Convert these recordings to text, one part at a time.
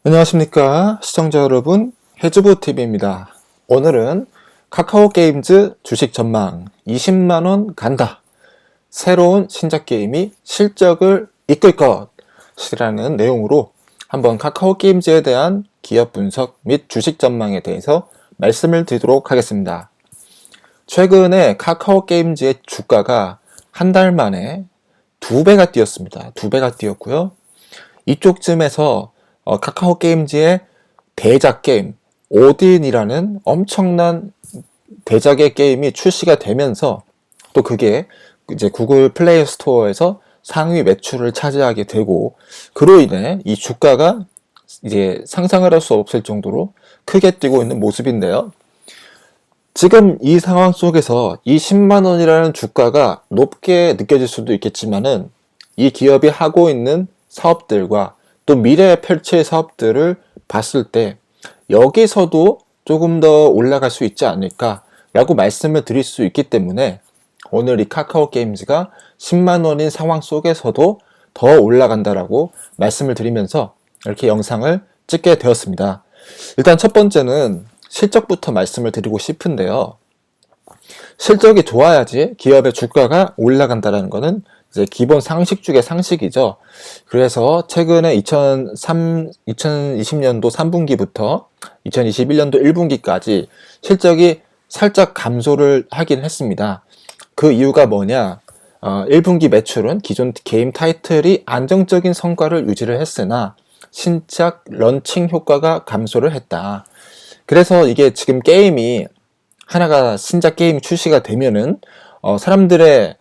안녕하십니까 시청자 여러분, 해주부TV입니다. 오늘은 카카오게임즈 주식 전망 20만원 간다, 새로운 신작 게임이 실적을 이끌 것이라는 내용으로 한번 카카오게임즈에 대한 기업 분석 및 주식 전망에 대해서 말씀을 드리도록 하겠습니다. 최근에 카카오게임즈의 주가가 한 달 만에 2배가 뛰었습니다. 2배가 뛰었고요. 이쪽쯤에서 카카오게임즈의 대작 게임 오딘이라는 엄청난 대작의 게임이 출시가 되면서 또 그게 이제 구글 플레이 스토어에서 상위 매출을 차지하게 되고, 그로 인해 이 주가가 이제 상상을 할 수 없을 정도로 크게 뛰고 있는 모습인데요. 지금 이 상황 속에서 이 10만 원이라는 주가가 높게 느껴질 수도 있겠지만은, 이 기업이 하고 있는 사업들과 또 미래에 펼칠 사업들을 봤을 때 여기서도 조금 더 올라갈 수 있지 않을까 라고 말씀을 드릴 수 있기 때문에, 오늘 이 카카오게임즈가 10만 원인 상황 속에서도 더 올라간다라고 말씀을 드리면서 이렇게 영상을 찍게 되었습니다. 일단 첫 번째는 실적부터 말씀을 드리고 싶은데요. 실적이 좋아야지 기업의 주가가 올라간다는 것은 이제 기본 상식 중에 상식이죠. 그래서 최근에 2020년도 3분기부터 2021년도 1분기까지 실적이 살짝 감소를 하긴 했습니다. 그 이유가 뭐냐? 1분기 매출은 기존 게임 타이틀이 안정적인 성과를 유지를 했으나 신작 런칭 효과가 감소를 했다. 그래서 이게 지금 게임이 하나가 신작 게임이 출시가 되면은 사람들의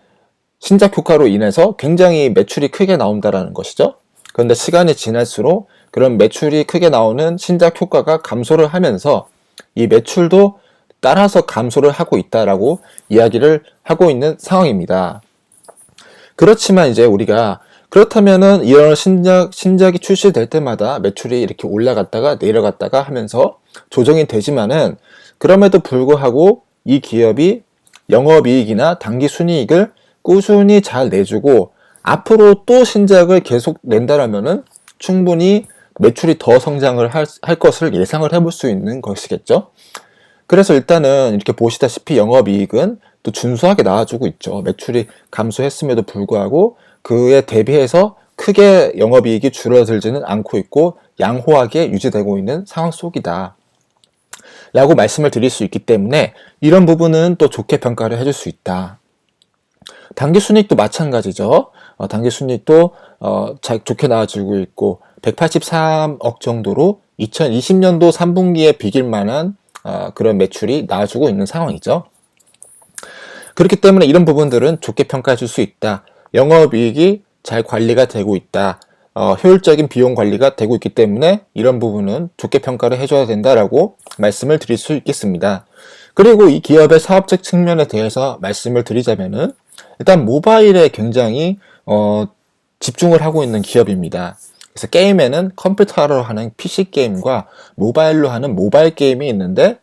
신작 효과로 인해서 굉장히 매출이 크게 나온다라는 것이죠. 그런데 시간이 지날수록 그런 매출이 크게 나오는 신작 효과가 감소를 하면서 이 매출도 따라서 감소를 하고 있다라고 이야기를 하고 있는 상황입니다. 그렇지만 이제 우리가 그렇다면은 이런 신작이 출시될 때마다 매출이 이렇게 올라갔다가 내려갔다가 하면서 조정이 되지만은, 그럼에도 불구하고 이 기업이 영업이익이나 당기순이익을 꾸준히 잘 내주고 앞으로 또 신작을 계속 낸다라면은 충분히 매출이 더 성장을 할 것을 예상을 해볼 수 있는 것이겠죠. 그래서 일단은 이렇게 보시다시피 영업이익은 또 준수하게 나와주고 있죠. 매출이 감소했음에도 불구하고 그에 대비해서 크게 영업이익이 줄어들지는 않고 있고 양호하게 유지되고 있는 상황 속이다 라고 말씀을 드릴 수 있기 때문에, 이런 부분은 또 좋게 평가를 해줄 수 있다. 당기순이익도 마찬가지죠. 당기순이익도 좋게 나와주고 있고 183억 정도로 2020년도 3분기에 비길 만한 그런 매출이 나와주고 있는 상황이죠. 그렇기 때문에 이런 부분들은 좋게 평가해 줄 수 있다. 영업이익이 잘 관리가 되고 있다. 효율적인 비용 관리가 되고 있기 때문에 이런 부분은 좋게 평가를 해줘야 된다라고 말씀을 드릴 수 있겠습니다. 그리고 이 기업의 사업적 측면에 대해서 말씀을 드리자면은, 일단 모바일에 굉장히 집중을 하고 있는 기업입니다. 그래서 게임에는 컴퓨터로 하는 PC 게임과 모바일로 하는 모바일 게임이 있는데,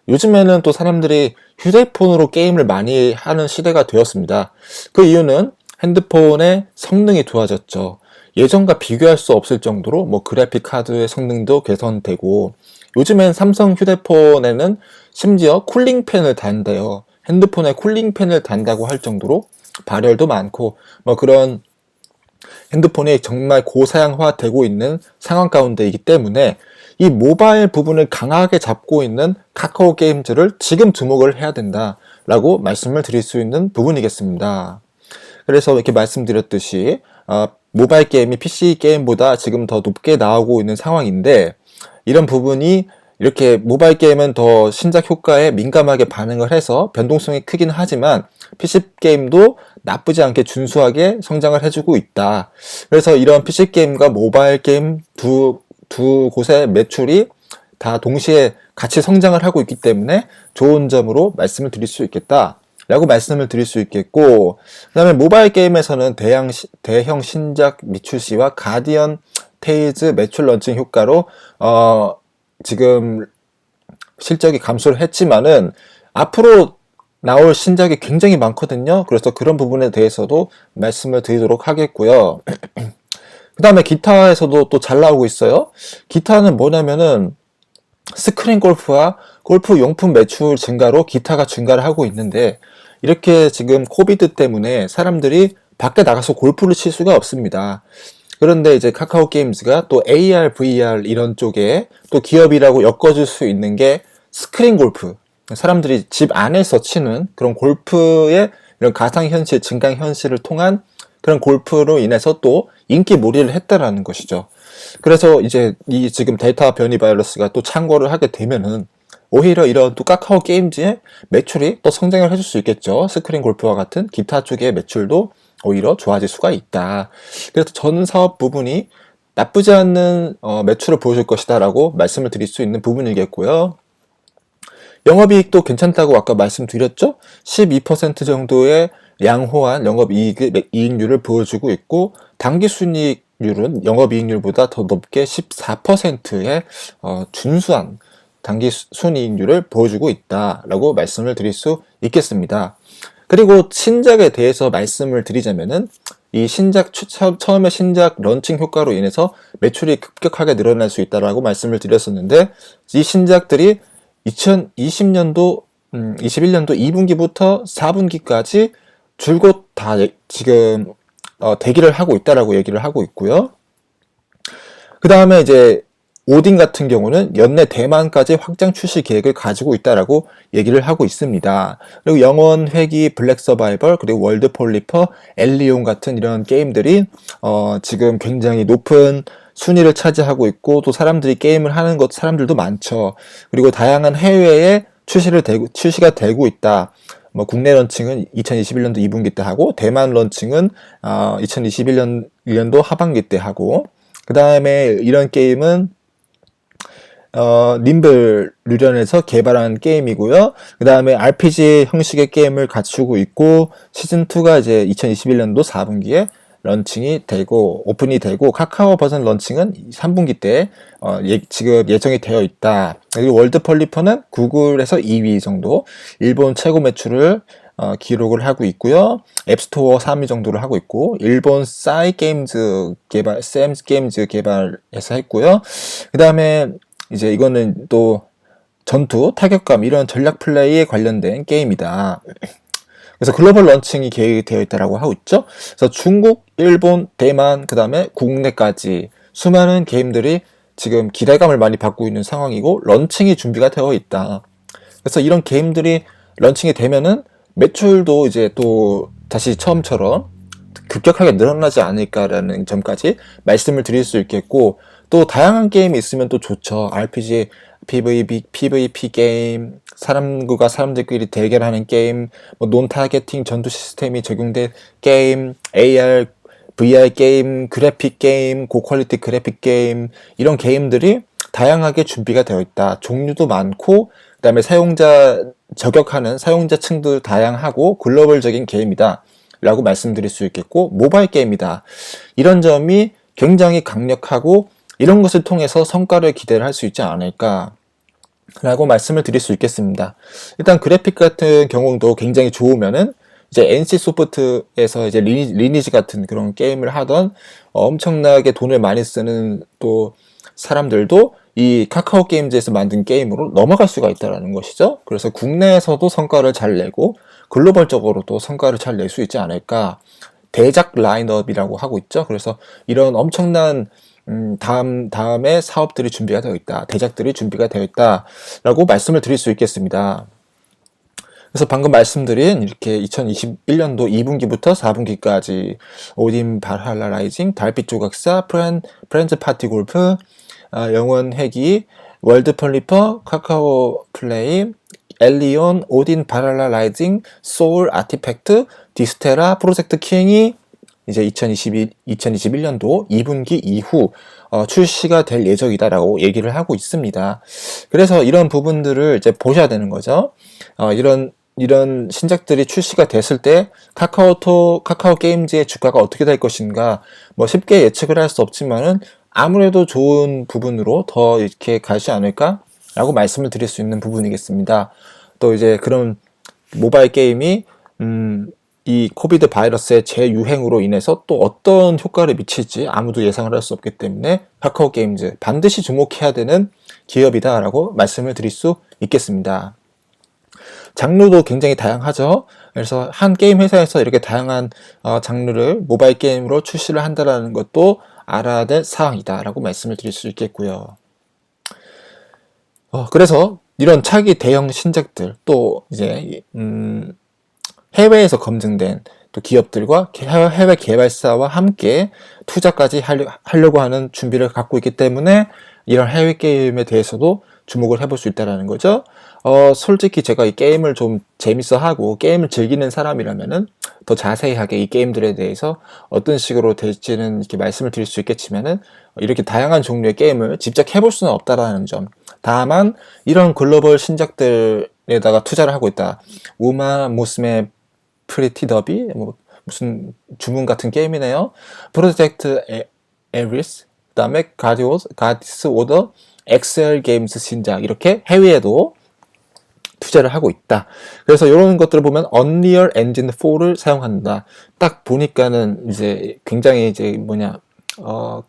요즘에는 또 사람들이 휴대폰으로 게임을 많이 하는 시대가 되었습니다. 그 이유는 핸드폰의 성능이 좋아졌죠. 예전과 비교할 수 없을 정도로 그래픽 카드의 성능도 개선되고, 요즘엔 삼성 휴대폰에는 심지어 쿨링팬을 단대요. 핸드폰에 쿨링팬을 단다고 할 정도로 발열도 많고 그런 핸드폰이 정말 고사양화되고 있는 상황 가운데이기 때문에 이 모바일 부분을 강하게 잡고 있는 카카오게임즈를 지금 주목을 해야 된다라고 말씀을 드릴 수 있는 부분이겠습니다. 그래서 이렇게 말씀드렸듯이 모바일 게임이 PC 게임보다 지금 더 높게 나오고 있는 상황인데, 이런 부분이 이렇게 모바일 게임은 더 신작 효과에 민감하게 반응을 해서 변동성이 크긴 하지만 PC 게임도 나쁘지 않게 준수하게 성장을 해주고 있다. 그래서 이런 PC 게임과 모바일 게임 두 곳의 매출이 다 동시에 같이 성장을 하고 있기 때문에 좋은 점으로 말씀을 드릴 수 있겠다 라고 말씀을 드릴 수 있겠고, 그 다음에 모바일 게임에서는 대형 신작 미출시와 가디언 테일즈 매출 런칭 효과로 지금 실적이 감소를 했지만은 앞으로 나올 신작이 굉장히 많거든요. 그래서 그런 부분에 대해서도 말씀을 드리도록 하겠고요. 그 다음에 기타에서도 또 잘 나오고 있어요. 기타는 뭐냐면은 스크린 골프와 골프 용품 매출 증가로 기타가 증가를 하고 있는데, 이렇게 지금 코비드 때문에 사람들이 밖에 나가서 골프를 칠 수가 없습니다. 그런데 이제 카카오 게임즈가 또 AR, VR 이런 쪽에 또 기업이라고 엮어줄 수 있는 게 스크린 골프. 사람들이 집 안에서 치는 그런 골프의 이런 가상현실, 증강현실을 통한 그런 골프로 인해서 또 인기몰이를 했다라는 것이죠. 그래서 이제 이 지금 델타 변이 바이러스가 또 창궐을 하게 되면은 오히려 이런 또 카카오 게임즈의 매출이 또 성장을 해줄 수 있겠죠. 스크린 골프와 같은 기타 쪽의 매출도 오히려 좋아질 수가 있다. 그래서 전 사업 부분이 나쁘지 않는 매출을 보여줄 것이다 라고 말씀을 드릴 수 있는 부분이겠고요. 영업이익도 괜찮다고 아까 말씀드렸죠. 12% 정도의 양호한 영업이익률을 보여주고 있고, 당기순이익률은 영업이익률보다 더 높게 14%의 준수한 당기순이익률을 보여주고 있다라고 말씀을 드릴 수 있겠습니다. 그리고 신작에 대해서 말씀을 드리자면은, 이 신작 처음에 신작 런칭 효과로 인해서 매출이 급격하게 늘어날 수 있다라고 말씀을 드렸었는데, 이 신작들이 2020년도 21년도 2분기부터 4분기까지 줄곧 다 지금 대기를 하고 있다라고 얘기를 하고 있고요. 그 다음에 이제 오딘 같은 경우는 연내 대만까지 확장 출시 계획을 가지고 있다라고 얘기를 하고 있습니다. 그리고 영원 회귀, 블랙 서바이벌, 그리고 월드 폴리퍼, 엘리온 같은 이런 게임들이 지금 굉장히 높은 순위를 차지하고 있고, 또 사람들이 게임을 하는 사람들도 많죠. 그리고 다양한 해외에 출시가 되고 있다. 뭐 국내 런칭은 2021년도 2분기 때 하고, 대만 런칭은 2021년도 하반기 때 하고, 그 다음에 이런 게임은 님블 류련에서 개발한 게임이고요. 그 다음에 RPG 형식의 게임을 갖추고 있고, 시즌2가 이제 2021년도 4분기에 런칭이 되고, 오픈이 되고, 카카오 버전 런칭은 3분기 때 지금 예정이 되어 있다. 그리고 월드 폴리퍼는 구글에서 2위 정도, 일본 최고 매출을 기록을 하고 있고요. 앱스토어 3위 정도를 하고 있고, 일본 샘스 게임즈 개발해서 했고요. 그 다음에 이제 이거는 또 전투, 타격감 이런 전략 플레이에 관련된 게임이다. 그래서 글로벌 런칭이 계획되어 있다라고 하고 있죠. 그래서 중국, 일본, 대만, 그 다음에 국내까지 수많은 게임들이 지금 기대감을 많이 받고 있는 상황이고, 런칭이 준비가 되어 있다. 그래서 이런 게임들이 런칭이 되면은 매출도 이제 또 다시 처음처럼 급격하게 늘어나지 않을까라는 점까지 말씀을 드릴 수 있겠고, 또 다양한 게임이 있으면 또 좋죠. RPG, PVP 게임, 사람과 사람들끼리 대결하는 게임, 뭐 논 타겟팅 전투 시스템이 적용된 게임, AR, VR 게임, 그래픽 게임, 고퀄리티 그래픽 게임, 이런 게임들이 다양하게 준비가 되어 있다. 종류도 많고, 그 다음에 저격하는 사용자층도 다양하고 글로벌적인 게임이다 라고 말씀드릴 수 있겠고, 모바일 게임이다. 이런 점이 굉장히 강력하고, 이런 것을 통해서 성과를 기대를 할 수 있지 않을까 라고 말씀을 드릴 수 있겠습니다. 일단 그래픽 같은 경우도 굉장히 좋으면은, 이제 NC소프트에서 이제 리니지 같은 그런 게임을 하던 엄청나게 돈을 많이 쓰는 또 사람들도 이 카카오 게임즈에서 만든 게임으로 넘어갈 수가 있다는 것이죠. 그래서 국내에서도 성과를 잘 내고 글로벌적으로도 성과를 잘 낼 수 있지 않을까. 대작 라인업이라고 하고 있죠. 그래서 이런 엄청난 다음에 사업들이 준비가 되어 있다. 대작들이 준비가 되어 있다. 라고 말씀을 드릴 수 있겠습니다. 그래서 방금 말씀드린 이렇게 2021년도 2분기부터 4분기까지 오딘 발할라 라이징, 달빛 조각사, 프렌즈 파티 골프, 영원 회귀, 월드 폴리퍼, 카카오 플레이, 엘리온, 오딘 발할라 라이징, 소울 아티팩트, 디스테라, 프로젝트 킹이 이제 2021년도 2분기 이후 출시가 될 예정이다라고 얘기를 하고 있습니다. 그래서 이런 부분들을 이제 보셔야 되는 거죠. 이런 신작들이 출시가 됐을 때 카카오 게임즈의 주가가 어떻게 될 것인가, 뭐 쉽게 예측을 할 수 없지만은 아무래도 좋은 부분으로 더 이렇게 가지 않을까라고 말씀을 드릴 수 있는 부분이겠습니다. 또 이제 그런 모바일 게임이 이 코비드 바이러스의 재유행으로 인해서 또 어떤 효과를 미칠지 아무도 예상을 할 수 없기 때문에 카카오 게임즈 반드시 주목해야 되는 기업이다라고 말씀을 드릴 수 있겠습니다. 장르도 굉장히 다양하죠. 그래서 한 게임 회사에서 이렇게 다양한 장르를 모바일 게임으로 출시를 한다는 것도 알아야 될 사항이다라고 말씀을 드릴 수 있겠고요. 그래서 이런 차기 대형 신작들 또 이제 해외에서 검증된 또 기업들과 해외 개발사와 함께 투자까지 하려고 하는 준비를 갖고 있기 때문에 이런 해외 게임에 대해서도 주목을 해볼 수 있다는 거죠. 솔직히 제가 이 게임을 좀 재밌어 하고 게임을 즐기는 사람이라면은 더 자세하게 이 게임들에 대해서 어떤 식으로 될지는 이렇게 말씀을 드릴 수 있겠지만은 이렇게 다양한 종류의 게임을 직접 해볼 수는 없다라는 점. 다만 이런 글로벌 신작들에다가 투자를 하고 있다. 우마 무스메 프리티 더비 무슨 주문 같은 게임이네요. 프로젝트 에리스, 그다음에 가디스 오더 엑셀 게임스 신작 이렇게 해외에도 투자를 하고 있다. 그래서 이런 것들을 보면 언리얼 엔진 4를 사용한다. 딱 보니까는 이제 굉장히 이제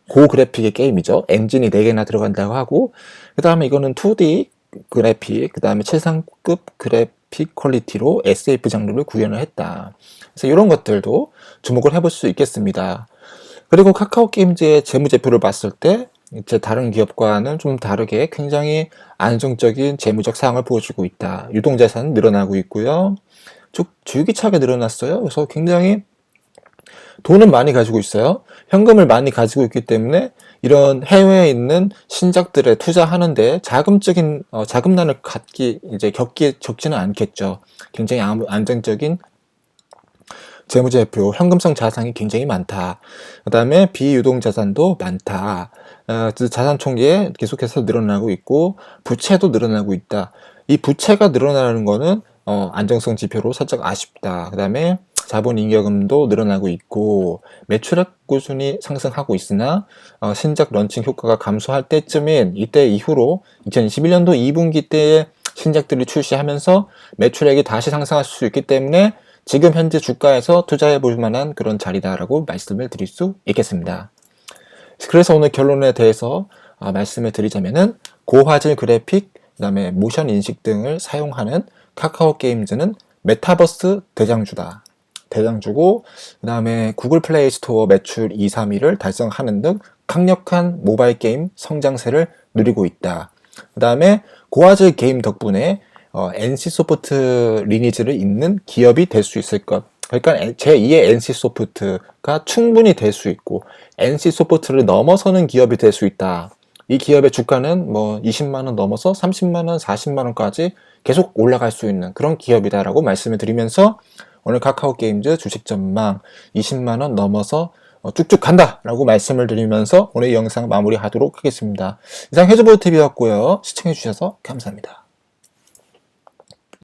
고그래픽의 게임이죠. 엔진이 4개나 들어간다고 하고, 그 다음에 이거는 2D 그래픽, 그 다음에 최상급 그래픽 퀄리티로 SF 장르를 구현을 했다. 그래서 이런 것들도 주목을 해볼 수 있겠습니다. 그리고 카카오 게임즈의 재무제표를 봤을 때 이제 다른 기업과는 좀 다르게 굉장히 안정적인 재무적 상황을 보여주고 있다. 유동자산은 늘어나고 있고요. 줄기차게 늘어났어요. 그래서 굉장히 돈은 많이 가지고 있어요. 현금을 많이 가지고 있기 때문에 이런 해외에 있는 신작들에 투자하는데 자금난을 겪지는 않겠죠. 굉장히 안정적인 재무제표, 현금성 자산이 굉장히 많다. 그 다음에 비유동 자산도 많다. 자산 총계 계속해서 늘어나고 있고 부채도 늘어나고 있다. 이 부채가 늘어나는 거는 안정성 지표로 살짝 아쉽다. 그 다음에 자본잉여금도 늘어나고 있고 매출액 꾸준히 상승하고 있으나 신작 런칭 효과가 감소할 때쯤인 이때 이후로 2021년도 2분기 때에 신작들이 출시하면서 매출액이 다시 상승할 수 있기 때문에 지금 현재 주가에서 투자해 볼 만한 그런 자리다라고 말씀을 드릴 수 있겠습니다. 그래서 오늘 결론에 대해서 말씀을 드리자면은 고화질 그래픽, 그 다음에 모션 인식 등을 사용하는 카카오 게임즈는 메타버스 대장주고 그 다음에 구글 플레이 스토어 매출 2, 3위를 달성하는 등 강력한 모바일 게임 성장세를 누리고 있다. 그 다음에 고화질 게임 덕분에 NC소프트 리니지를 잇는 기업이 될 수 있을 것. 그러니까 제2의 NC소프트가 충분히 될 수 있고 NC소프트를 넘어서는 기업이 될 수 있다. 이 기업의 주가는 20만원 넘어서 30만원, 40만원까지 계속 올라갈 수 있는 그런 기업이다라고 말씀을 드리면서 오늘 카카오 게임즈 주식 전망 20만원 넘어서 쭉쭉 간다라고 말씀을 드리면서 오늘 영상 마무리하도록 하겠습니다. 이상 해주볼TV였고요. 시청해주셔서 감사합니다.